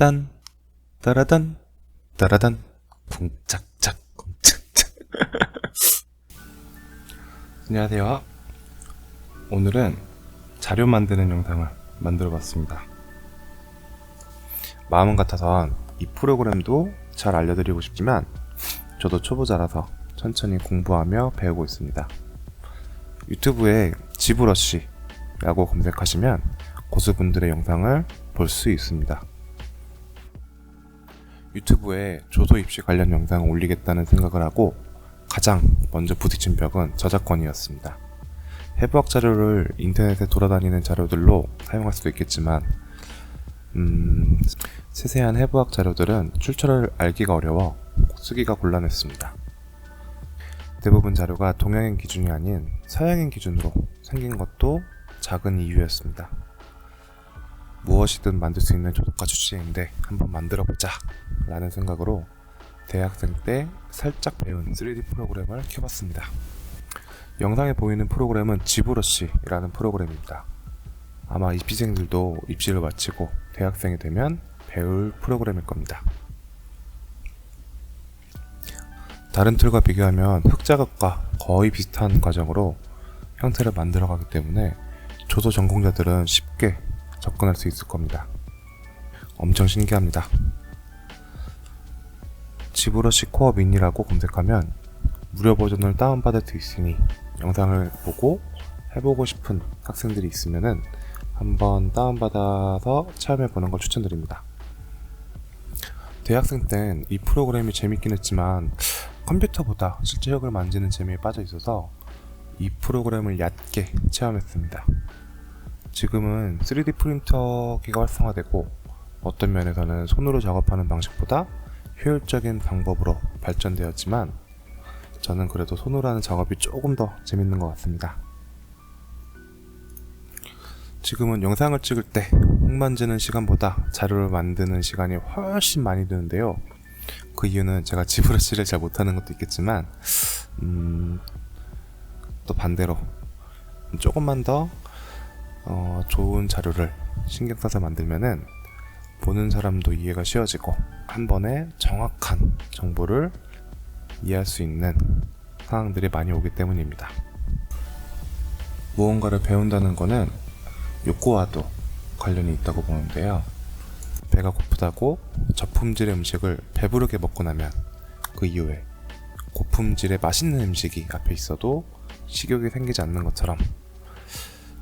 딴 따라단 따라단 쿵짝짝 쿵짝짝. 안녕하세요. 오늘은 자료 만드는 영상을 만들어 봤습니다. 마음 같아선 이 프로그램도 잘 알려드리고 싶지만 저도 초보자라서 천천히 공부하며 배우고 있습니다. 유튜브에 지브러쉬라고 검색하시면 고수분들의 영상을 볼 수 있습니다. 유튜브에 조도 입시 관련 영상을 올리겠다는 생각을 하고 가장 먼저 부딪힌 벽은 저작권이었습니다. 해부학 자료를 인터넷에 돌아다니는 자료들로 사용할 수도 있겠지만 세세한 해부학 자료들은 출처를 알기가 어려워 쓰기가 곤란했습니다. 대부분 자료가 동양인 기준이 아닌 서양인 기준으로 생긴 것도 작은 이유였습니다. 무엇이든 만들 수 있는 조독가 주제인데 한번 만들어보자 라는 생각으로 대학생 때 살짝 배운 3D 프로그램을 켜봤습니다. 영상에 보이는 프로그램은 지브러쉬라는 프로그램입니다. 아마 입시생들도 입시를 마치고 대학생이 되면 배울 프로그램일 겁니다. 다른 툴과 비교하면 흑작업과 거의 비슷한 과정으로 형태를 만들어가기 때문에 조도 전공자들은 쉽게 접근할 수 있을 겁니다. 엄청 신기합니다. 지브러쉬 코어 미니라고 검색하면 무료 버전을 다운받을 수 있으니 영상을 보고 해보고 싶은 학생들이 있으면은 한번 다운받아서 체험해보는 걸 추천드립니다. 대학생 땐 이 프로그램이 재밌긴 했지만 컴퓨터보다 실제력을 만지는 재미에 빠져 있어서 이 프로그램을 얕게 체험했습니다. 지금은 3D 프린터기가 활성화되고 어떤 면에서는 손으로 작업하는 방식보다 효율적인 방법으로 발전되었지만 저는 그래도 손으로 하는 작업이 조금 더 재밌는 것 같습니다. 지금은 영상을 찍을 때 흙 만지는 시간보다 자료를 만드는 시간이 훨씬 많이 드는데요. 그 이유는 제가 지브러쉬를 잘 못하는 것도 있겠지만 또 반대로 조금만 더 좋은 자료를 신경 써서 만들면은 보는 사람도 이해가 쉬워지고 한 번에 정확한 정보를 이해할 수 있는 상황들이 많이 오기 때문입니다. 무언가를 배운다는 거는 욕구와도 관련이 있다고 보는데요. 배가 고프다고 저품질의 음식을 배부르게 먹고 나면 그 이후에 고품질의 맛있는 음식이 앞에 있어도 식욕이 생기지 않는 것처럼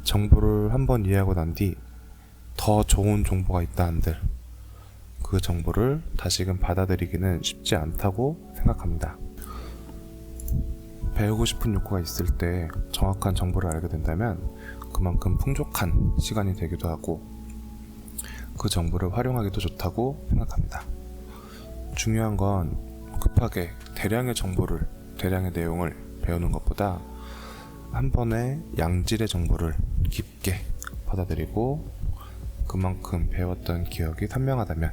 정보를 한번 이해하고 난 뒤 더 좋은 정보가 있다 한들 그 정보를 다시금 받아들이기는 쉽지 않다고 생각합니다. 배우고 싶은 욕구가 있을 때 정확한 정보를 알게 된다면 그만큼 풍족한 시간이 되기도 하고 그 정보를 활용하기도 좋다고 생각합니다. 중요한 건 급하게 대량의 정보를, 대량의 내용을 배우는 것보다 한 번에 양질의 정보를 깊게 받아들이고 그만큼 배웠던 기억이 선명하다면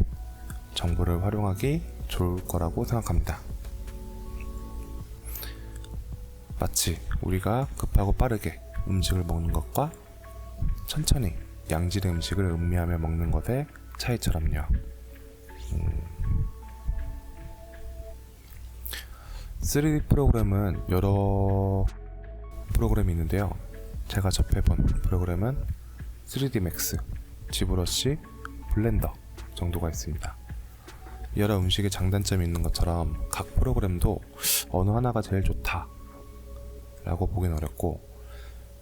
정보를 활용하기 좋을 거라고 생각합니다. 마치 우리가 급하고 빠르게 음식을 먹는 것과 천천히 양질의 음식을 음미하며 먹는 것의 차이처럼요. 3D 프로그램은 여러 프로그램이 있는데요. 제가 접해본 프로그램은 3D 맥스, 지브러쉬, 블렌더 정도가 있습니다. 여러 음식의 장단점이 있는 것처럼 각 프로그램도 어느 하나가 제일 좋다 라고 보긴 어렵고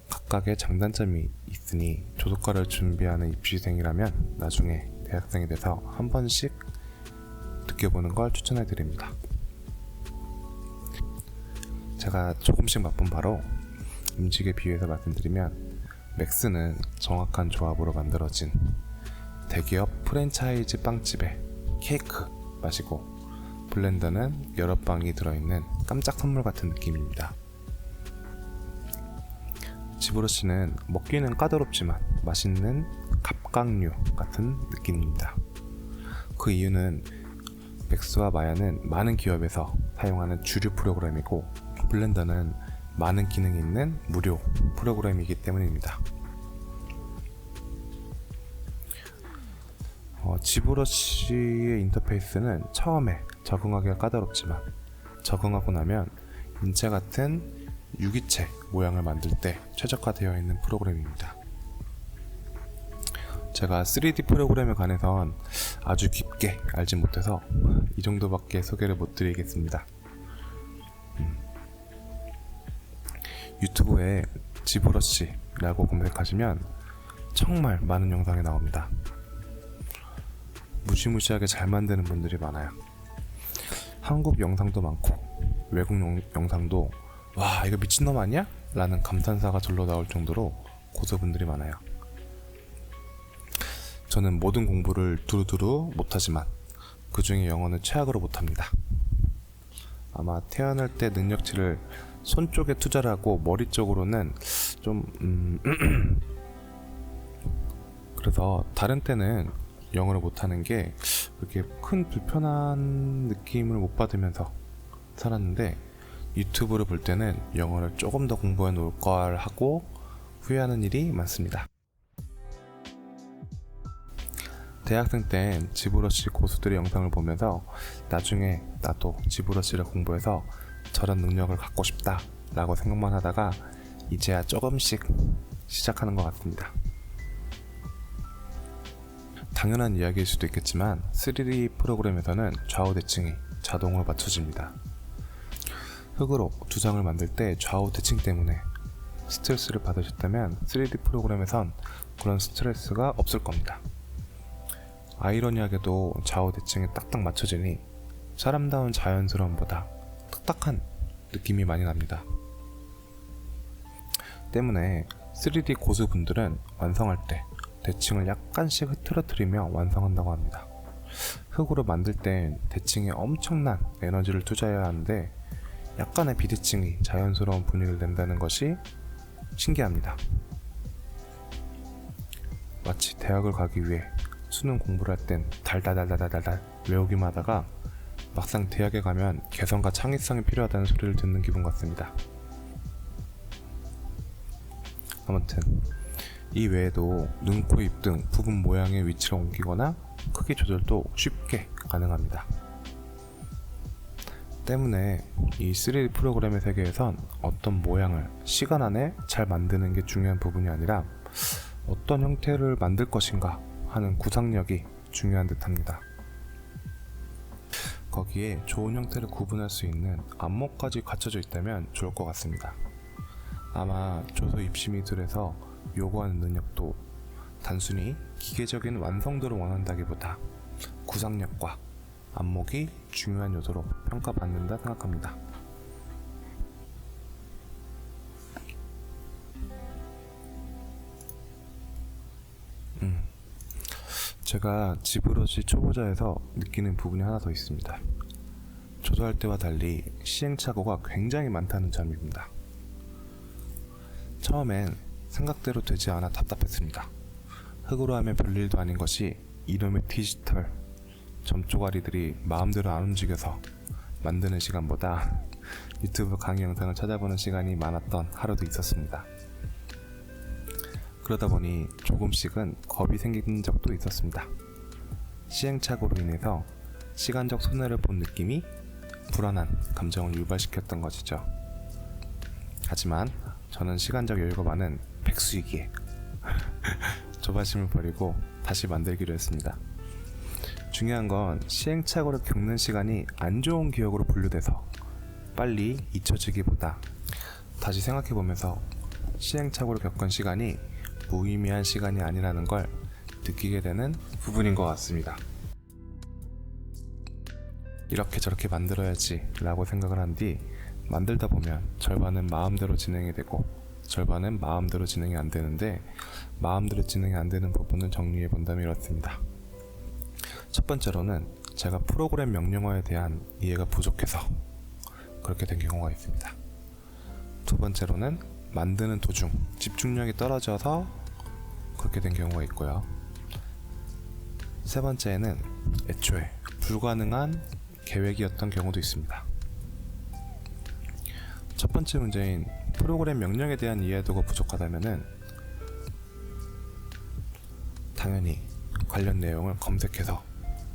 각각의 장단점이 있으니 조독과를 준비하는 입시생이라면 나중에 대학생이 돼서 한 번씩 느껴보는 걸 추천해 드립니다. 제가 조금씩 맛본 바로 음식에 비유해서 말씀드리면 맥스는 정확한 조합으로 만들어진 대기업 프랜차이즈 빵집의 케이크 맛이고 블렌더는 여러 빵이 들어있는 깜짝 선물 같은 느낌입니다. 지브러쉬는 먹기는 까다롭지만 맛있는 갑각류 같은 느낌입니다. 그 이유는 맥스와 마야는 많은 기업에서 사용하는 주류 프로그램이고 블렌더는 많은 기능이 있는 무료 프로그램이기 때문입니다. 지브러시의 인터페이스는 처음에 적응하기가 까다롭지만 적응하고 나면 인체 같은 유기체 모양을 만들 때 최적화되어 있는 프로그램입니다. 제가 3D 프로그램에 관해선 아주 깊게 알지 못해서 이 정도밖에 소개를 못 드리겠습니다. 유튜브에 지브러시라고 검색하시면 정말 많은 영상이 나옵니다. 무시무시하게 잘 만드는 분들이 많아요. 한국 영상도 많고 외국 영상도 와 이거 미친놈 아니야? 라는 감탄사가 절로 나올 정도로 고수분들이 많아요. 저는 모든 공부를 두루두루 못하지만 그 중에 영어는 최악으로 못합니다. 아마 태어날 때 능력치를 손 쪽에 투자를 하고 머리 쪽으로는 좀 그래서 다른 때는 영어를 못하는 게 그렇게 큰 불편한 느낌을 못 받으면서 살았는데 유튜브를 볼 때는 영어를 조금 더 공부해 놓을 걸 하고 후회하는 일이 많습니다. 대학생 땐 지브러시 고수들의 영상을 보면서 나중에 나도 지브러시를 공부해서 저런 능력을 갖고 싶다 라고 생각만 하다가 이제야 조금씩 시작하는 것 같습니다. 당연한 이야기일 수도 있겠지만 3D 프로그램에서는 좌우 대칭이 자동으로 맞춰집니다. 흙으로 두 장을 만들 때 좌우 대칭 때문에 스트레스를 받으셨다면 3D 프로그램에선 그런 스트레스가 없을 겁니다. 아이러니하게도 좌우 대칭이 딱딱 맞춰지니 사람다운 자연스러움보다 딱딱한 느낌이 많이 납니다. 때문에 3D 고수분들은 완성할 때 대칭을 약간씩 흐트러뜨리며 완성한다고 합니다. 흙으로 만들 땐 대칭에 엄청난 에너지를 투자해야 하는데 약간의 비대칭이 자연스러운 분위기를 낸다는 것이 신기합니다. 마치 대학을 가기 위해 수능 공부를 할 땐 달달달달달달 외우기만 하다가 막상 대학에 가면 개성과 창의성이 필요하다는 소리를 듣는 기분 같습니다. 아무튼 이 외에도 눈, 코, 입 등 부분 모양의 위치를 옮기거나 크기 조절도 쉽게 가능합니다. 때문에 이 3D 프로그램의 세계에선 어떤 모양을 시간 안에 잘 만드는 게 중요한 부분이 아니라 어떤 형태를 만들 것인가 하는 구상력이 중요한 듯합니다. 거기에 좋은 형태를 구분할 수 있는 안목까지 갖춰져 있다면 좋을 것 같습니다. 아마 조소 입시미술에서 요구하는 능력도 단순히 기계적인 완성도를 원한다기보다 구상력과 안목이 중요한 요소로 평가받는다 생각합니다. 제가 지브러시 초보자에서 느끼는 부분이 하나 더 있습니다. 조도할 때와 달리 시행착오가 굉장히 많다는 점입니다. 처음엔 생각대로 되지 않아 답답했습니다. 흙으로 하면 별일도 아닌 것이 이놈의 디지털 점조가리들이 마음대로 안 움직여서 만드는 시간보다 유튜브 강의 영상을 찾아보는 시간이 많았던 하루도 있었습니다. 그러다 보니 조금씩은 겁이 생긴 적도 있었습니다. 시행착오로 인해서 시간적 손해를 본 느낌이 불안한 감정을 유발시켰던 것이죠. 하지만 저는 시간적 여유가 많은 백수이기에 조바심을 버리고 다시 만들기로 했습니다. 중요한 건 시행착오를 겪는 시간이 안 좋은 기억으로 분류돼서 빨리 잊혀지기보다 다시 생각해보면서 시행착오를 겪은 시간이 무의미한 시간이 아니라는 걸 느끼게 되는 부분인 것 같습니다. 이렇게 저렇게 만들어야지 라고 생각을 한 뒤 만들다 보면 절반은 마음대로 진행이 되고 절반은 마음대로 진행이 안 되는데 마음대로 진행이 안 되는 부분을 정리해 본다면 이렇습니다. 첫 번째로는 제가 프로그램 명령어에 대한 이해가 부족해서 그렇게 된 경우가 있습니다. 두 번째로는 만드는 도중 집중력이 떨어져서 그렇게 된 경우가 있고요. 세 번째는 애초에 불가능한 계획이었던 경우도 있습니다. 첫 번째 문제인 프로그램 명령에 대한 이해도가 부족하다면은 당연히 관련 내용을 검색해서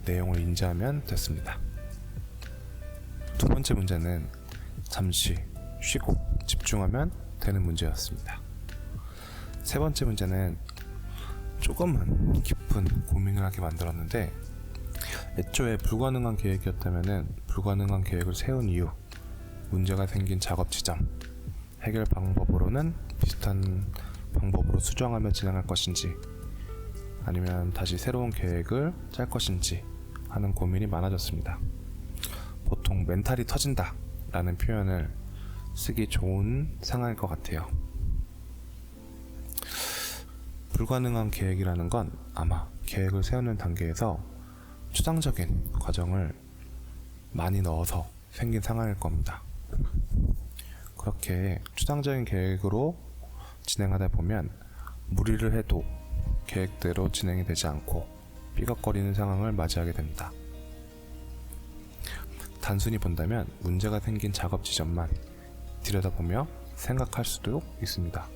내용을 인지하면 됐습니다. 두 번째 문제는 잠시 쉬고 집중하면 되는 문제였습니다. 세 번째 문제는 조금은 깊은 고민을 하게 만들었는데, 애초에 불가능한 계획이었다면 불가능한 계획을 세운 이유, 문제가 생긴 작업 지점, 해결 방법으로는 비슷한 방법으로 수정하며 진행할 것인지 아니면 다시 새로운 계획을 짤 것인지 하는 고민이 많아졌습니다. 보통 멘탈이 터진다 라는 표현을 쓰기 좋은 상황일 것 같아요. 불가능한 계획이라는 건 아마 계획을 세우는 단계에서 추상적인 과정을 많이 넣어서 생긴 상황일 겁니다. 그렇게 추상적인 계획으로 진행하다 보면 무리를 해도 계획대로 진행이 되지 않고 삐걱거리는 상황을 맞이하게 됩니다. 단순히 본다면 문제가 생긴 작업 지점만 들여다보며 생각할 수도 있습니다.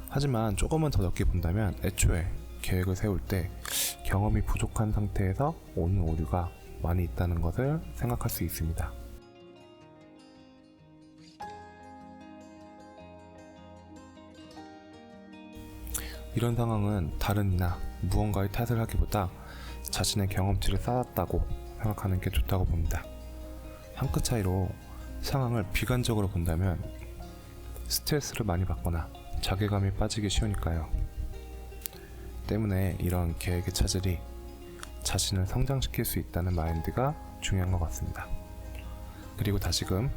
하지만 조금은 더 넓게 본다면 애초에 계획을 세울 때 경험이 부족한 상태에서 오는 오류가 많이 있다는 것을 생각할 수 있습니다. 이런 상황은 다른 이나 무언가의 탓을 하기보다 자신의 경험치를 쌓았다고 생각하는 게 좋다고 봅니다. 한 끗 차이로 상황을 비관적으로 본다면 스트레스를 많이 받거나 자괴감이 빠지기 쉬우니까요. 때문에 이런 계획의 차질이 자신을 성장시킬 수 있다는 마인드가 중요한 것 같습니다. 그리고 다시금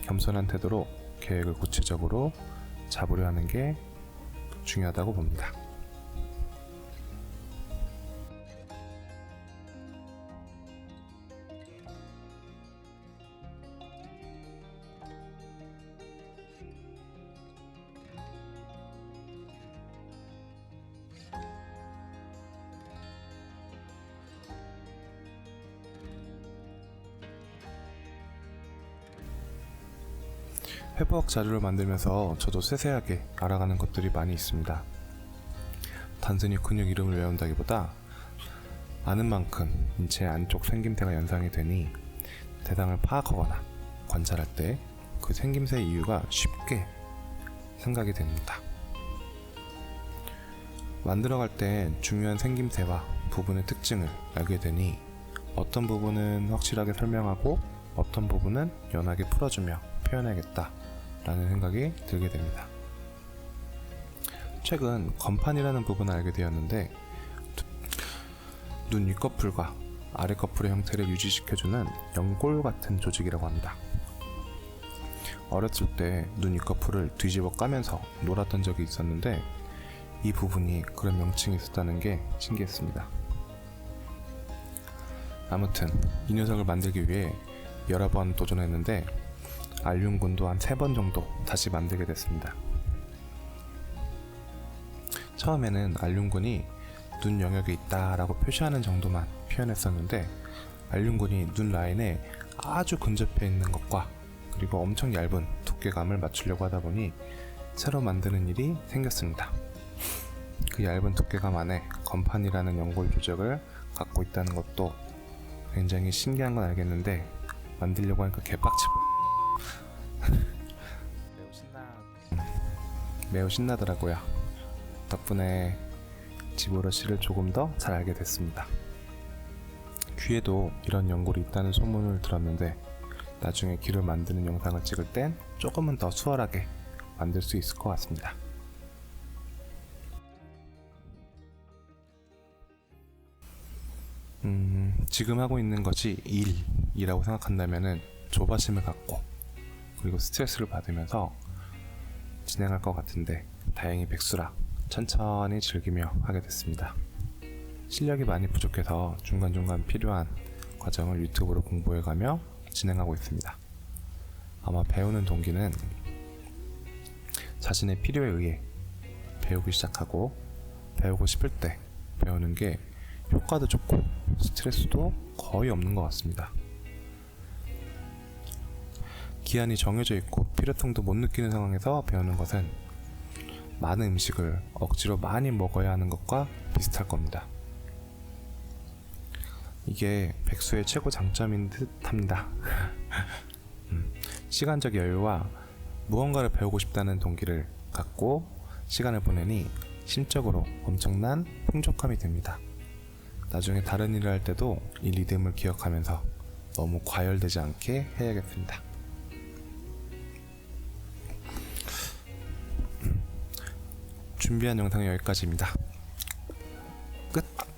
겸손한 태도로 계획을 구체적으로 잡으려 하는 게 중요하다고 봅니다. 회복 자료를 만들면서 저도 세세하게 알아가는 것들이 많이 있습니다. 단순히 근육 이름을 외운다기보다 아는 만큼 인체 안쪽 생김새가 연상이 되니 대상을 파악하거나 관찰할 때 그 생김새의 이유가 쉽게 생각이 됩니다. 만들어갈 때 중요한 생김새와 부분의 특징을 알게 되니 어떤 부분은 확실하게 설명하고 어떤 부분은 연하게 풀어주며 표현해야겠다 라는 생각이 들게 됩니다. 최근 건판이라는 부분을 알게 되었는데, 눈 윗꺼풀과 아랫꺼풀의 형태를 유지시켜주는 연골 같은 조직이라고 합니다. 어렸을 때 눈 윗꺼풀을 뒤집어 까면서 놀았던 적이 있었는데 이 부분이 그런 명칭이 있었다는 게 신기했습니다. 아무튼 이 녀석을 만들기 위해 여러 번 도전했는데 알륜군도 한 3번 정도 다시 만들게 됐습니다. 처음에는 알륜군이 눈 영역에 있다 라고 표시하는 정도만 표현했었는데, 알륜군이 눈 라인에 아주 근접해 있는 것과 그리고 엄청 얇은 두께감을 맞추려고 하다 보니 새로 만드는 일이 생겼습니다. 그 얇은 두께감 안에 건판이라는 연골 조직을 갖고 있다는 것도 굉장히 신기한 건 알겠는데 만들려고 하니까 개빡치고 매우 신나더라고요. 덕분에 지브러쉬를 조금 더 잘 알게 됐습니다. 귀에도 이런 연골이 있다는 소문을 들었는데 나중에 귀를 만드는 영상을 찍을 땐 조금은 더 수월하게 만들 수 있을 것 같습니다. 지금 하고 있는 것이 일이라고 생각한다면은 조바심을 갖고 그리고 스트레스를 받으면서 진행할 것 같은데 다행히 백수라 천천히 즐기며 하게 됐습니다. 실력이 많이 부족해서 중간중간 필요한 과정을 유튜브로 공부해가며 진행하고 있습니다. 아마 배우는 동기는 자신의 필요에 의해 배우기 시작하고 배우고 싶을 때 배우는 게 효과도 좋고 스트레스도 거의 없는 것 같습니다. 기한이 정해져 있고 필요성도 못 느끼는 상황에서 배우는 것은 많은 음식을 억지로 많이 먹어야 하는 것과 비슷할 겁니다. 이게 백수의 최고 장점인 듯 합니다. 시간적 여유와 무언가를 배우고 싶다는 동기를 갖고 시간을 보내니 심적으로 엄청난 풍족함이 됩니다. 나중에 다른 일을 할 때도 이 리듬을 기억하면서 너무 과열되지 않게 해야겠습니다. 준비한 영상은 여기까지입니다. 끝!